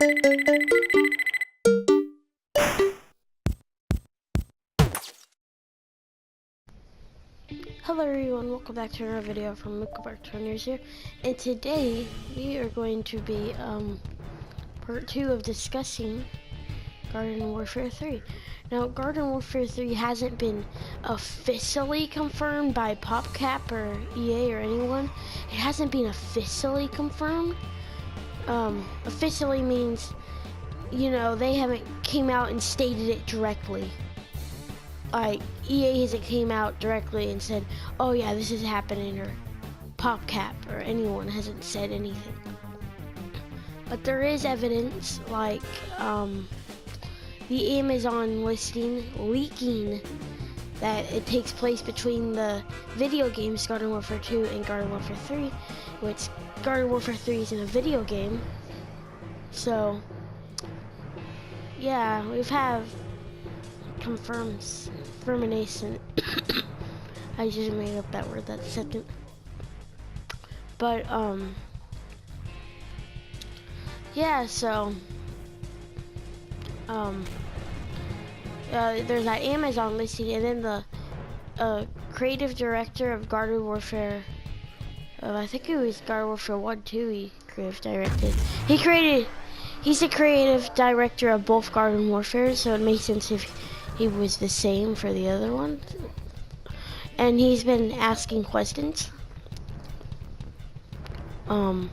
Hello everyone, welcome back to another video from MukaBark20 here, and today we are going to be part 2 of discussing Garden Warfare 3. Now, Garden Warfare 3 hasn't been officially confirmed by PopCap or EA or anyone. It hasn't been officially confirmed. Officially means, you know, they haven't came out and stated it directly. Like, EA hasn't came out directly and said, oh yeah, this is happening, or PopCap or anyone hasn't said anything. But there is evidence, like the Amazon listing leaking that it takes place between the video games Garden Warfare 2 and Garden Warfare 3, which Garden Warfare 3 is in a video game. So yeah, we've had confirmation. I just made up that word that second. But yeah, so there's that Amazon listing, and then the creative director of Garden Warfare, I think it was Garden Warfare 1 2 he creative directed. He's the creative director of both Garden Warfare, so it makes sense if he was the same for the other one. And he's been asking questions about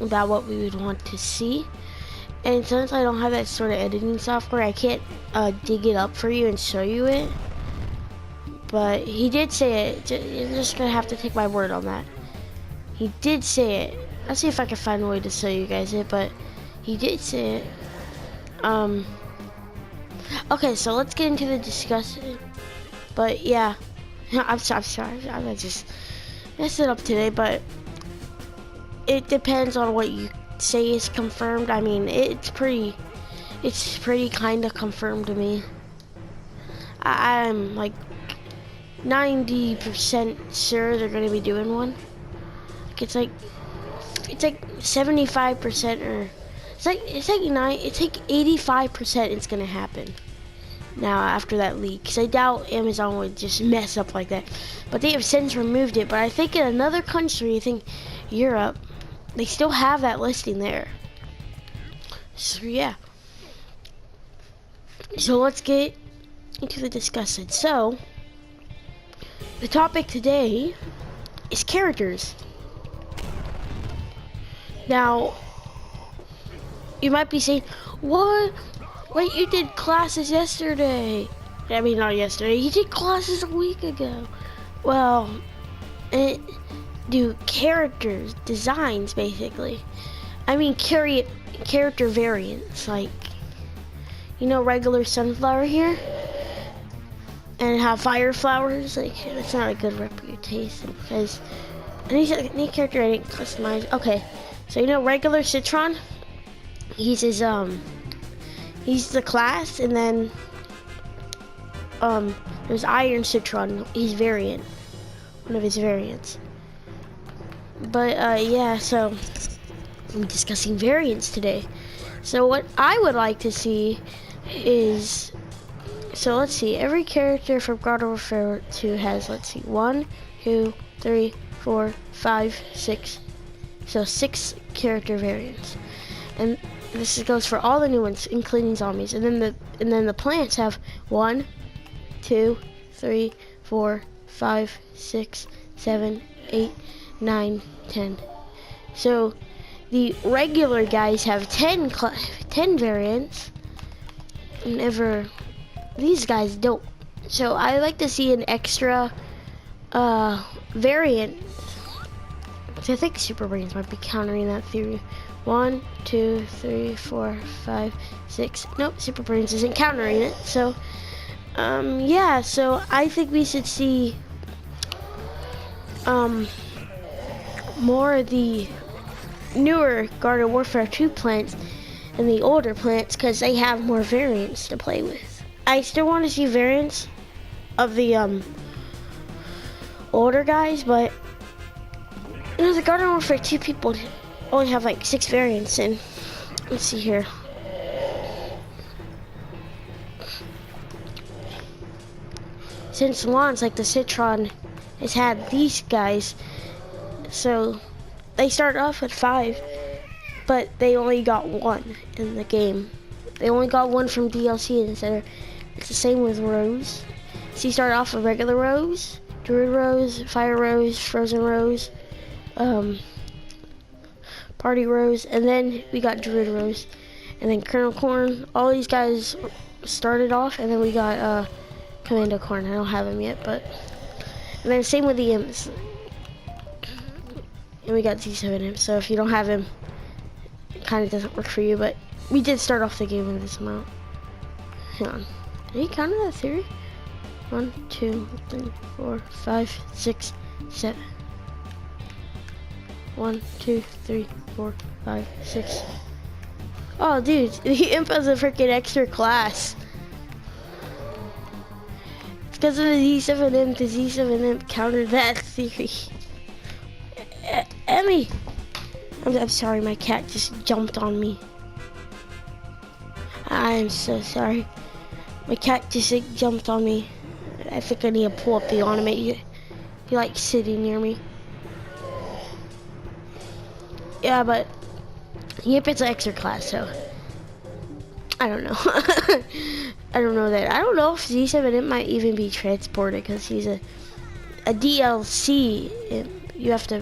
what we would want to see. And since I don't have that sort of editing software, I can't dig it up for you and show you it. But he did say it. You're just gonna have to take my word on that. He did say it. I'll see if I can find a way to show you guys it, but he did say it. Okay, so let's get into the discussion. But yeah, I'm sorry. I just messed it up today, but it depends on what you say is confirmed. I mean, it's pretty kind of confirmed to me. I'm like 90% sure they're gonna be doing one. It's like 75%, or it's like 85% it's gonna happen now after that leak, because I doubt Amazon would just mess up like that. But they have since removed it. But I think in another country, I think Europe, they still have that listing there. So yeah, so let's get into the discussion. So the topic today is characters. Now, you might be saying, what? Wait, you did classes yesterday. I mean, not yesterday. You did classes a week ago. Well, do characters, designs, basically. I mean, character variants, like, you know, regular sunflower here, and how fire flowers, like, that's not a good reputation, because any character I didn't customize. Okay, so you know, regular Citron, he's the class, and then there's Iron Citron, he's variant, one of his variants. But yeah, so I'm discussing variants today. So what I would like to see is, so let's see, every character from Garden Warfare 2 has, let's see, 1, 2, 3, 4, 5, 6. So 6 character variants. And this goes for all the new ones, including zombies. And then the plants have 1, 2, 3, 4, 5, 6, 7, 8, 9, 10. So the regular guys have 10 variants. Whenever these guys don't. So I like to see an extra variant. So I think Super Brains might be countering that theory. 1, 2, 3, 4, 5, 6. Nope, Super Brains isn't countering it. So yeah, so I think we should see more of the newer Garden Warfare 2 plants than the older plants, because they have more variants to play with. I still want to see variants of the older guys, but you know, the Garden Warfare 2 people only have like 6 variants in. Let's see here. Since launch, like the Citron has had these guys, so they start off at 5, but they only got 1 in the game. They only got 1 from DLC instead of, it's the same with Rose. So you start off with regular Rose, Druid Rose, Fire Rose, Frozen Rose, Party Rose, and then we got Druid Rose. And then Colonel Corn, all these guys started off, and then we got Commando Corn. I don't have him yet, but... And then same with the Imps. And we got Z7 Imps, so if you don't have him, it kind of doesn't work for you, but we did start off the game with this amount. Hang on. Are you counting that theory? 1, 2, 3, 4, 5, 6, 7. 1, 2, 3, 4, 5, 6. Oh, dude, the Imp has a freaking extra class. It's because of the Z7 Imp. The Z7 Imp countered that theory. Emmy! I'm sorry, my cat just jumped on me. I'm so sorry. My cat just jumped on me. I think I need to pull up the automate. He likes sitting near me. Yeah, but Yip is an extra class, so I don't know. I don't know that. I don't know if Z7 Imp might even be transported because he's a DLC. You have to,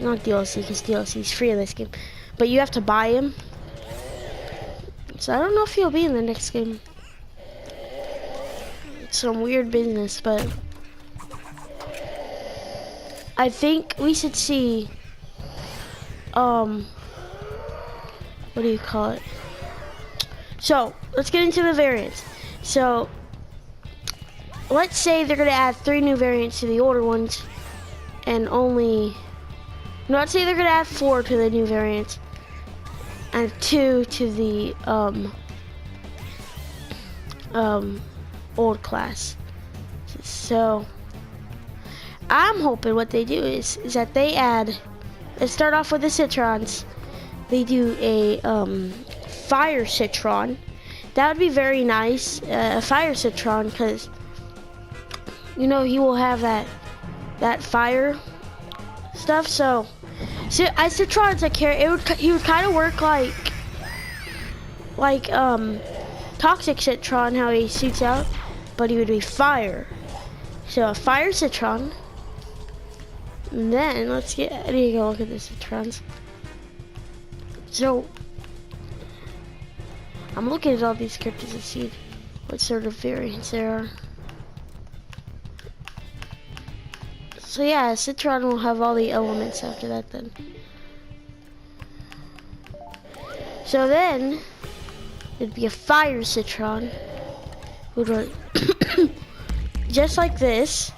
not DLC because DLC is free in this game, but you have to buy him. So I don't know if he'll be in the next game. It's some weird business, but I think we should see, what do you call it? So let's get into the variants. So let's say they're gonna add 3 new variants to the older ones, and only, no, let's say they're gonna add 4 to the new variants and 2 to the old class. So I'm hoping what they do is that they add, let's start off with the Citrons. They do a Fire Citron. That would be very nice, a Fire Citron, because you know he will have that fire stuff. So I Citron's a character. He would kind of work like Toxic Citron, how he shoots out, but he would be fire. So a Fire Citron. And then I need to go look at the Citrons. So I'm looking at all these characters to see what sort of variants there are. So yeah, Citron will have all the elements after that then. So then it'd be a Fire Citron. Would run just like this.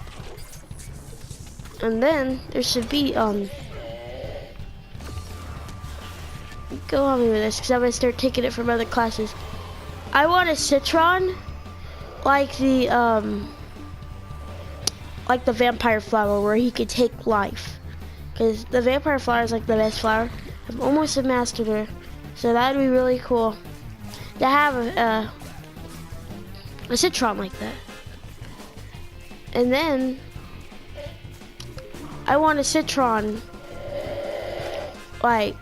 And then there should be go on me with this because I'm gonna start taking it from other classes. I want a Citron like the Vampire Flower, where he could take life, because the Vampire Flower is like the best flower. I've almost mastered her, so that would be really cool to have a Citron like that. And then I want a Citron like,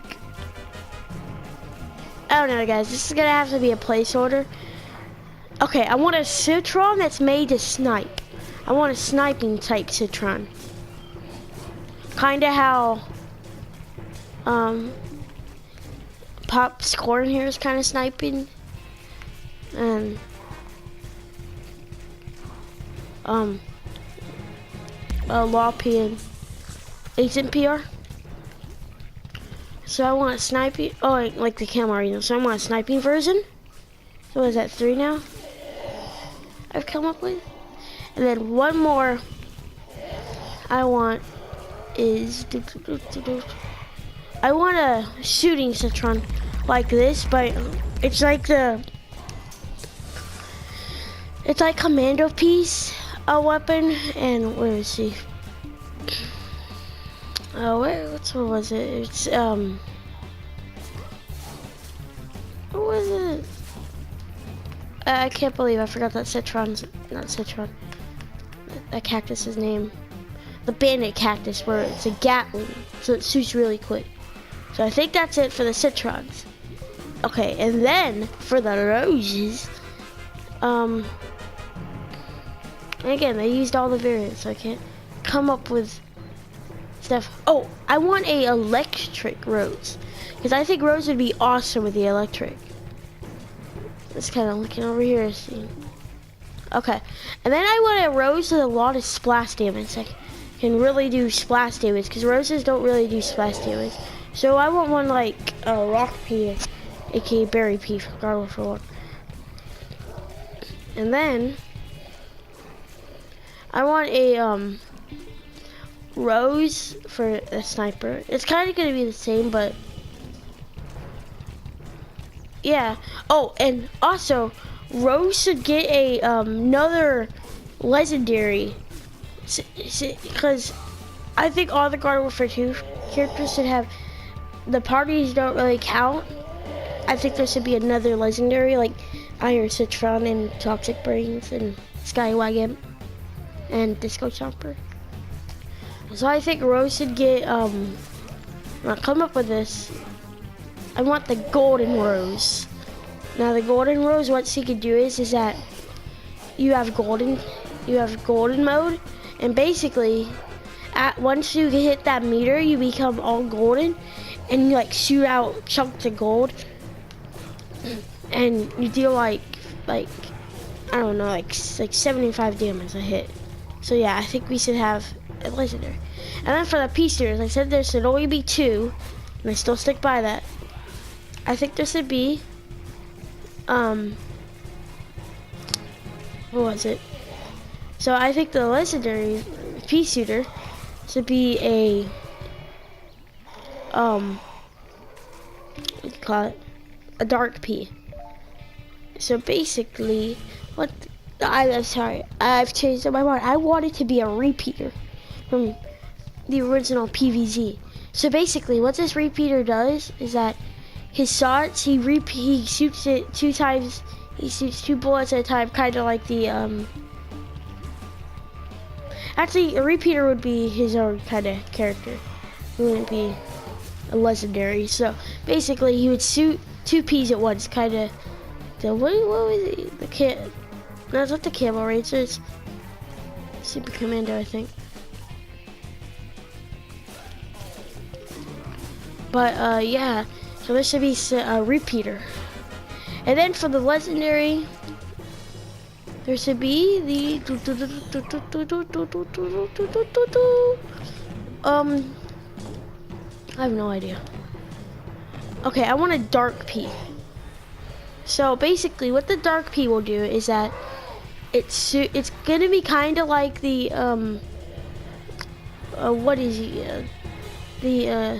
I don't know guys, this is gonna have to be a placeholder. Okay, I want a Citron that's made to snipe. I want a sniping type Citron. Kinda how Pop's Corn here is kinda sniping. And Lawpy and Agent PR. So I want a sniping, like the camera, you know, so I want a sniping version. So is that 3 now I've come up with? And then one more I want is, I want a shooting Citron like this, but it's like Commando Piece, a weapon, and where is he? What was it? It's was it? I can't believe I forgot that Citron's, not Citron, that cactus's name. The bandit cactus, where it's a Gatling, so it shoots really quick. So I think that's it for the Citrons. Okay, and then for the roses, and again, they used all the variants, so I can't come up with stuff. Oh, I want a electric rose, because I think rose would be awesome with the electric. Just kind of looking over here, see. Okay, and then I want a rose with a lot of splash damage. Like, can really do splash damage, because roses don't really do splash damage. So I want one like a rock pea, aka berry pea, regardless for one. And then I want a rose for a sniper. It's kind of gonna be the same, but yeah. Oh, and also Rose should get a another legendary, because I think all the Garden Warfare 2 characters should have, the parties don't really count. I think there should be another legendary like Iron Citron and Toxic Brains and Skywagon and Disco Chomper. So I think Rose should get I'll come up with this. I want the Golden Rose. Now the Golden Rose, what she could do is that you have golden mode, and basically once you hit that meter, you become all golden, and you like shoot out chunks of gold, and you deal like I don't know, like 75 damage a hit. So yeah, I think we should have a legendary. And then for the P-Series, I said there should only be 2, and I still stick by that. I think there should be what was it? So I think the legendary P-Shooter should be a what do you call it? A dark P. So basically, I'm sorry, I've changed my mind. I want it to be a repeater from the original PVZ. So basically, what this repeater does is that his shots, he shoots it 2 times. He shoots 2 bullets at a time, kind of like the Actually, a repeater would be his own kind of character. It wouldn't be a legendary. So basically, he would shoot 2 Ps at once, kind of. What was it? No, it's not the Camel Rangers. Super Commando, I think. But yeah. So this should be a repeater. And then for the legendary, there should be the I have no idea. Okay, I want a dark P. So basically what the dark P will do is that it's gonna be kind of like the what is he, the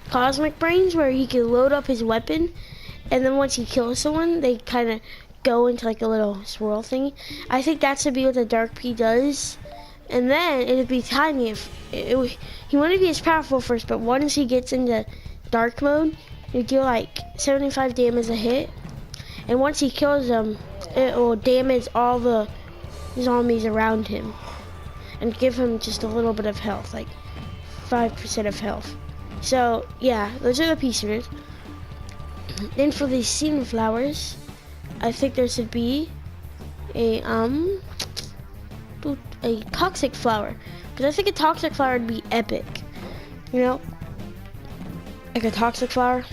Cosmic Brains, where he can load up his weapon, and then once he kills someone, they kind of go into like a little swirl thing. I think that should be what the Dark P does, and then it would be tiny. He wouldn't be as powerful first, but once he gets into dark mode, he'll deal like 75 damage a hit, and once he kills them, it will damage all the zombies around him, and give him just a little bit of health, like 5% of health. So yeah, those are the P-Shooters. Then for the Scene Flowers, I think there should be a Toxic Flower, because I think a Toxic Flower would be epic. You know, like a Toxic Flower.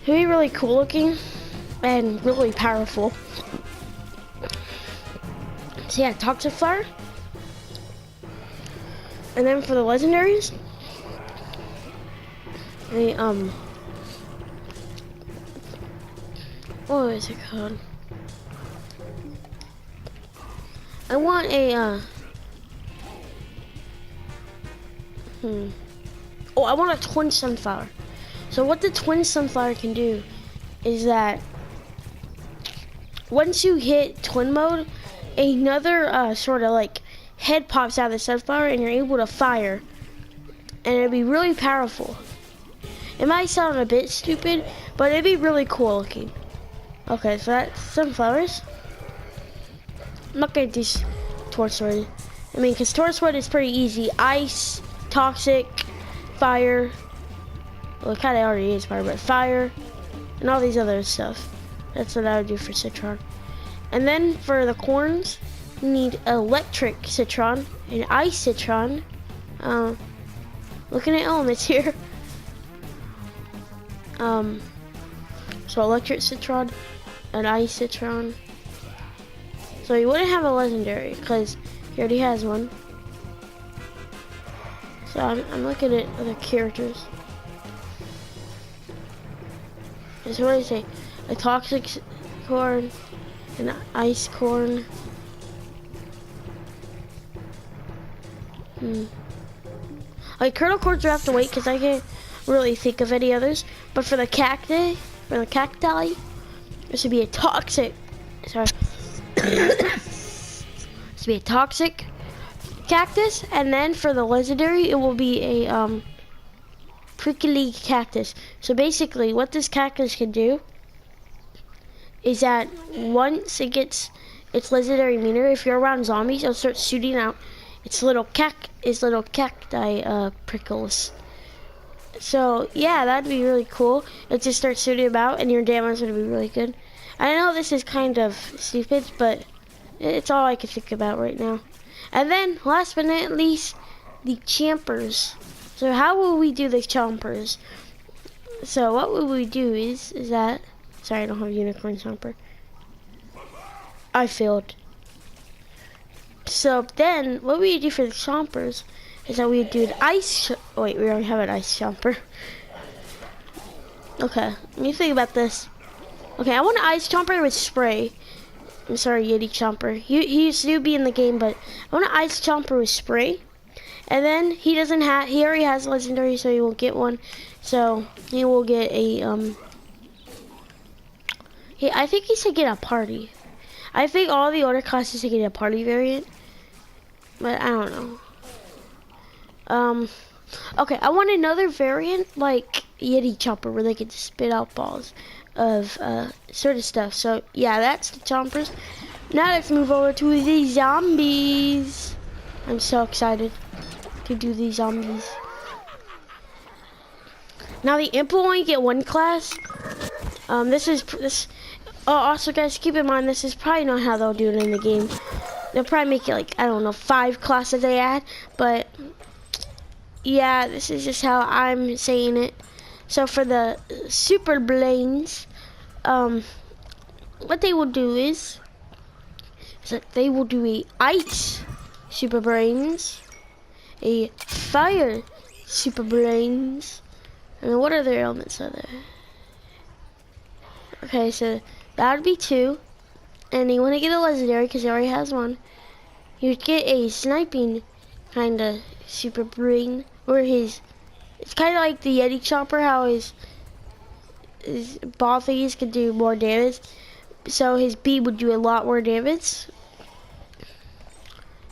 It'd be really cool looking and really powerful. So yeah, Toxic Flower. And then for the legendaries, what is it called? I want a oh, I want a Twin Sunflower. So what the Twin Sunflower can do is that once you hit twin mode, another sort of like head pops out of the sunflower, and you're able to fire, and it'll be really powerful. It might sound a bit stupid, but it'd be really cool looking. Okay, so that's sunflowers. I'm not gonna do torch sword. I mean, because torch sword is pretty easy. Ice, toxic, fire. Well, it kind of already is fire, but fire, and all these other stuff. That's what I would do for citron. And then for the corns, you need electric citron and ice citron. Looking at elements here. So electric citron and ice citron. So he wouldn't have a legendary because he already has one. So I'm looking at other characters. So what do you say? A toxic corn, an ice corn. Like kernel corns will have to wait because I can't really think of any others. But for the cacti, this would be a toxic. Sorry. This would be a toxic cactus, and then for the legendary, it will be a prickly cactus. So basically, what this cactus can do is that once it gets its legendary meter, if you're around zombies, it'll start shooting out its little cacti prickles. So yeah, that'd be really cool. It just starts shooting about, and your damage would be really good. I know this is kind of stupid, but it's all I can think about right now. And then, last but not least, the chompers. So how will we do the chompers? So what would we do is that... Sorry, I don't have unicorn chomper. I failed. So then, what we do for the chompers is that we do an ice... Wait, we already have an ice chomper. Okay, let me think about this. Okay, I want an ice chomper with spray. I'm sorry, Yeti Chomper. He used to be in the game, but I want an ice chomper with spray. And then he already has legendary, so he won't get one. So he will get a I think he should get a party. I think all the other classes should get a party variant, but I don't know. Okay, I want another variant like Yeti Chomper where they can spit out balls of sort of stuff. So yeah, that's the chompers. Now let's move over to the zombies. I'm so excited to do these zombies. Now the imp will only get one class. Oh, also guys, keep in mind this is probably not how they'll do it in the game. They'll probably make it like, I don't know, 5 classes they add, but yeah, this is just how I'm saying it. So for the super brains, what they will do is that they will do a ice super brains, a fire super brains, and what other elements are there? Okay, so that would be 2, and you want to get a legendary because he already has one. You would get a sniping kind of super brain, or it's kind of like the Yeti Chomper, how his ball thingies can do more damage. So his beam would do a lot more damage.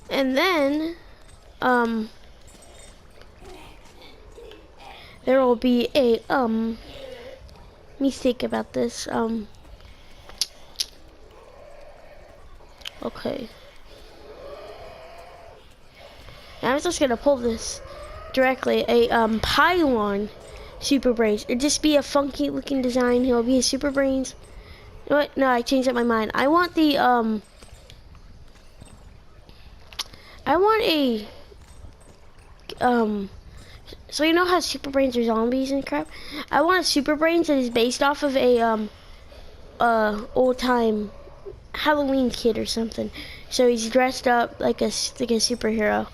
And then, there will be a, let me think about this, okay. Now I'm just gonna pull this directly, a, pylon super brains. It'd just be a funky looking design. He'll be a super brains. You know what? No, I changed up my mind. I want the, so you know how super brains are zombies and crap? I want a super brains that is based off of a, old time Halloween kid or something. So he's dressed up like a superhero.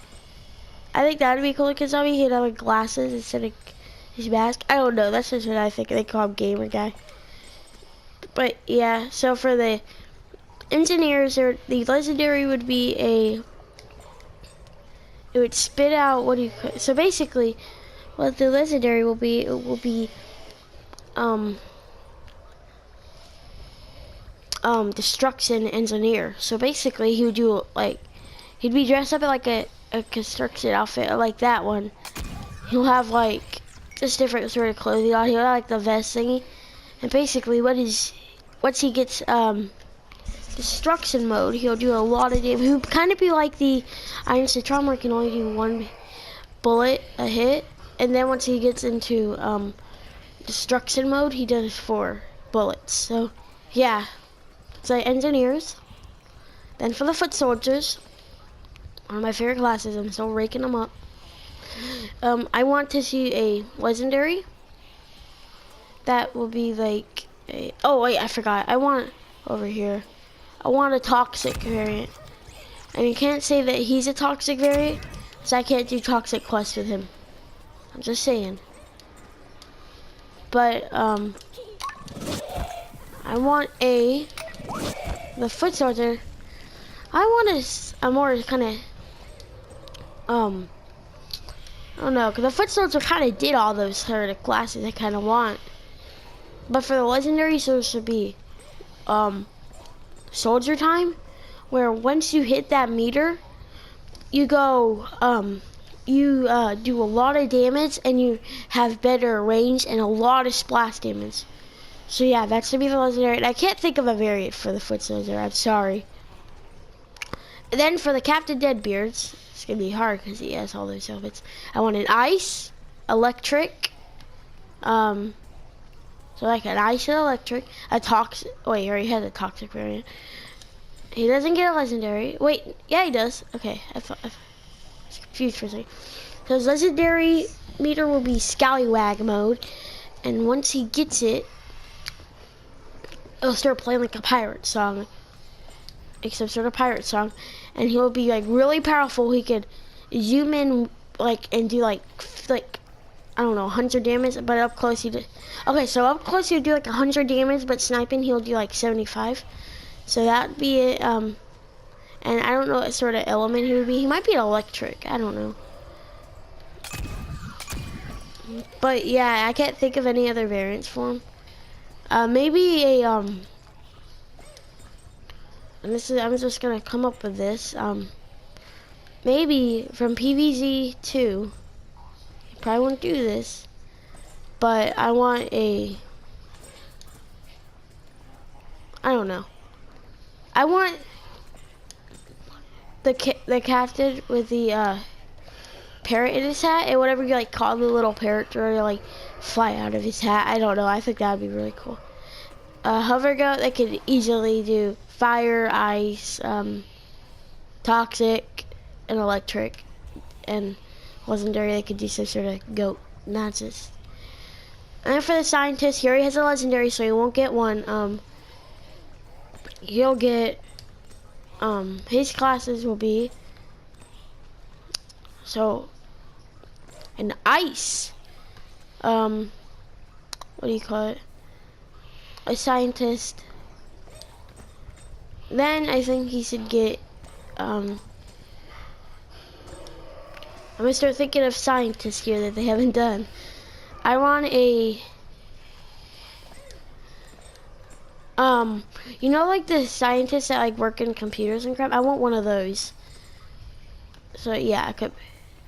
I think that'd be cool because zombie he'd have like glasses instead of his mask. I don't know, that's just what I think. They call him Gamer Guy. But yeah, so for the engineers, or the legendary would be it would spit out, so basically what the legendary will be, it will be destruction engineer. So basically he would do like, he'd be dressed up in like a construction outfit like that one. He'll have like just different sort of clothing on. He got like the vest thingy, and basically once he gets destruction mode, he'll do a lot of damage. He'll kind of be like the Iron Citron, where he can only do 1 bullet a hit, and then once he gets into destruction mode, he does 4 bullets. So yeah, so engineers. Then for the foot soldiers, one of my favorite classes, I'm still raking them up. I want to see a legendary. That will be like a, oh wait, I forgot. I want over here. I want a toxic variant. And you can't say that he's a toxic variant, because I can't do toxic quests with him. I'm just saying. But I want the foot soldier. I want a more kind of I don't know, because the foot soldier kind of did all those sort of classes I kind of want. But for the legendary, so it should be soldier time, where once you hit that meter, you go you do a lot of damage, and you have better range and a lot of splash damage. So yeah, that should be the legendary. And I can't think of a variant for the foot soldier, I'm sorry. And then for the Captain Deadbeards, it's gonna be hard because he has all those outfits. I want an ice, electric, so like an ice and electric, a toxic. Wait, he already has a toxic variant. He doesn't get a legendary. Wait, yeah, he does. Okay, I was confused for a second. So his legendary meter will be Scallywag mode, and once he gets it, it'll start playing like a pirate song, like some sort of pirate song, and he'll be like really powerful. He could zoom in like and do like I don't know, 100 damage, but up close he did. Okay, so up close he'll do like 100 damage, but sniping he'll do like 75. So that'd be it. And I don't know what sort of element he would be. He might be an electric. I don't know. But yeah, I can't think of any other variants for him. Maybe a and this is, I'm just gonna come up with this. Maybe from PVZ 2. Probably won't do this, but I want a, I don't know. I want the captain with the parrot in his hat, and whatever you like call the little parrot to like fly out of his hat. I don't know. I think that'd be really cool. Hover goat that could easily do fire, ice, toxic, and electric, and legendary that could do some sort of goat matches. And then for the scientist, he already has a legendary, so he won't get one. He'll get his classes will be so an ice. What do you call it? A scientist. Then I think he should get I'm gonna start thinking of scientists here that they haven't done. I want a you know, like the scientists that like work in computers and crap. I want one of those. So yeah, I could.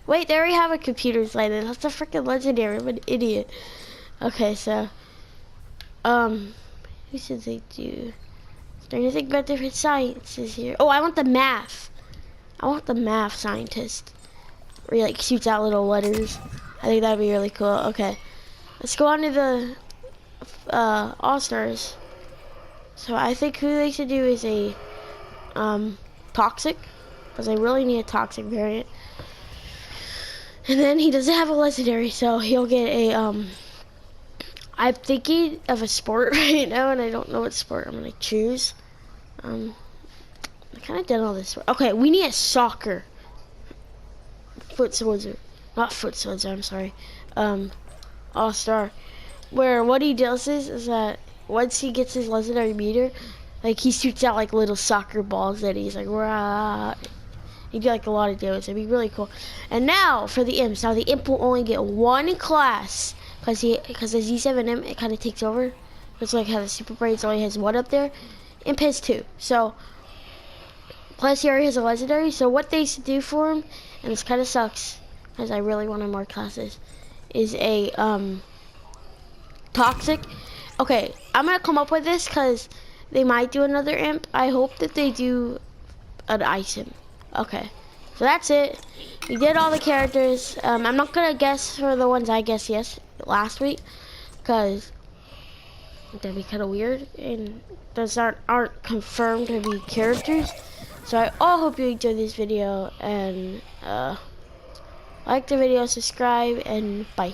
Wait, they already have a computer scientist. That's a freaking legendary. I'm an idiot. Okay, so who should they do? Is there anything about different sciences here? Oh, I want the math. I want the math scientist. Where he like shoots out little letters. I think that'd be really cool. Okay, let's go on to the All-Stars. So I think who they should do is a toxic, because I really need a toxic variant. And then he doesn't have a legendary, so he'll get a I'm thinking of a sport right now, and I don't know what sport I'm gonna choose. I kind of did all this. Okay, we need a soccer. Foot soldier, not foot soldier. I'm sorry. All-Star, where what he does is that once he gets his legendary meter, like he shoots out like little soccer balls that he's like, rah. He do like a lot of damage. It'd be really cool. And now for the imps. Now the imp will only get one class because the Z7 imp it kind of takes over. It's like how the super braids only has one up there. Imp has 2. So plus he already has a legendary. So what they should do for him, and this kind of sucks because I really wanted more classes, is a toxic. Okay, I'm gonna come up with this because they might do another imp. I hope that they do an ice imp. Okay, so that's it. We did all the characters. I'm not gonna guess for the ones I guessed last week because that'd be kind of weird and those aren't confirmed to be characters. So I all hope you enjoyed this video and like the video, subscribe, and bye.